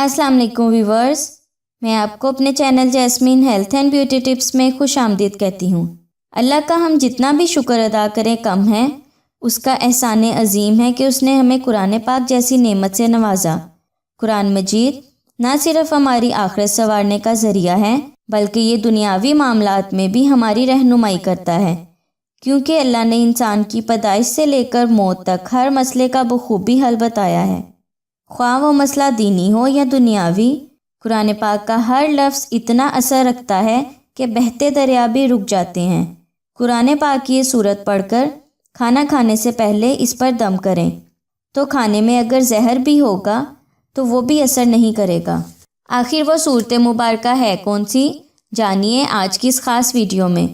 السلام علیکم ویورز، میں آپ کو اپنے channel jasmine health and beauty tips میں خوش آمدید کہتی ہوں۔ اللہ کا ہم جتنا بھی شکر ادا کریں کم ہے۔ اس کا احسان عظیم ہے کہ اس نے ہمیں قرآن پاک جیسی نعمت سے نوازا۔ قرآن مجید نہ صرف ہماری آخرت سنوارنے کا ذریعہ ہے بلکہ یہ دنیاوی معاملات میں بھی ہماری رہنمائی کرتا ہے، کیونکہ اللہ نے انسان کی پیدائش سے لے کر موت تک ہر مسئلے کا بخوبی حل بتایا ہے، خواہ وہ مسئلہ دینی ہو یا دنیاوی۔ قرآن پاک کا ہر لفظ اتنا اثر رکھتا ہے کہ بہتے دریا بھی رک جاتے ہیں۔ قرآن پاک کی یہ سورت پڑھ کر کھانا کھانے سے پہلے اس پر دم کریں تو کھانے میں اگر زہر بھی ہوگا تو وہ بھی اثر نہیں کرے گا۔ آخر وہ سورت مبارکہ ہے کون سی، جانیے آج کی اس خاص ویڈیو میں۔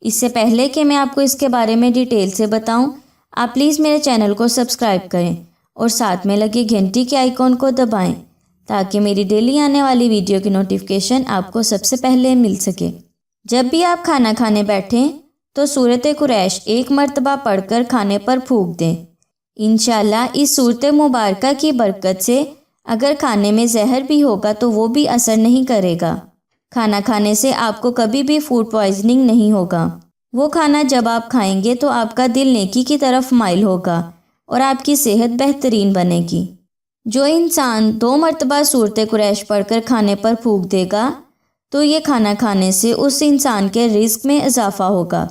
اس سے پہلے کہ میں آپ کو اس کے بارے میں ڈیٹیل سے بتاؤں، آپ پلیز میرے چینل کو سبسکرائب کریں اور ساتھ میں لگے گھنٹی کے آئیکن کو دبائیں تاکہ میری ڈیلی آنے والی ویڈیو کی نوٹیفیکیشن آپ کو سب سے پہلے مل سکے۔ جب بھی آپ کھانا کھانے بیٹھیں تو سورت قریش ایک مرتبہ پڑھ کر کھانے پر پھونک دیں۔ انشاءاللہ اس سورت مبارکہ کی برکت سے اگر کھانے میں زہر بھی ہوگا تو وہ بھی اثر نہیں کرے گا۔ کھانا کھانے سے آپ کو کبھی بھی فوڈ پوائزننگ نہیں ہوگا۔ وہ کھانا جب آپ کھائیں گے تو آپ کا دل نیکی کی طرف مائل ہوگا اور آپ کی صحت بہترین بنے گی۔ جو انسان 2 مرتبہ سورت قریش پڑھ کر کھانے پر پھونک دے گا تو یہ کھانا کھانے سے اس انسان کے رزق میں اضافہ ہوگا،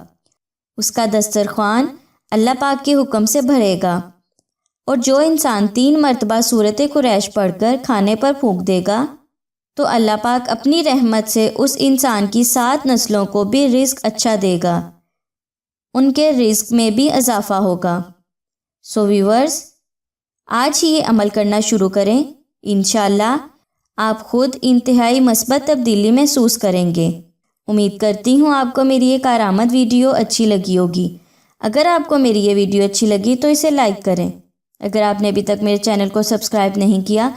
اس کا دسترخوان اللہ پاک کے حکم سے بھرے گا۔ اور جو انسان 3 مرتبہ سورت قریش پڑھ کر کھانے پر پھونک دے گا تو اللہ پاک اپنی رحمت سے اس انسان کی 7 نسلوں کو بھی رزق اچھا دے گا، ان کے رزق میں بھی اضافہ ہوگا۔ سو ویورز، آج ہی یہ عمل کرنا شروع کریں، انشاءاللہ آپ خود انتہائی مثبت تبدیلی محسوس کریں گے۔ امید کرتی ہوں آپ کو میری یہ کارآمد ویڈیو اچھی لگی ہوگی۔ اگر آپ کو میری یہ ویڈیو اچھی لگی تو اسے لائک کریں۔ اگر آپ نے ابھی تک میرے چینل کو سبسکرائب نہیں کیا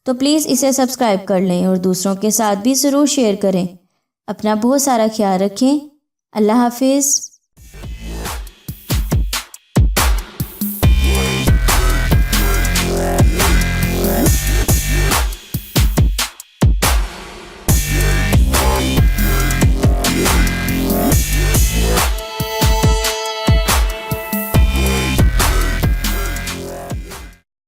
تو پلیز اسے سبسکرائب کر لیں اور دوسروں کے ساتھ بھی ضرور شیئر کریں۔ اپنا بہت سارا خیال رکھیں۔ اللہ حافظ۔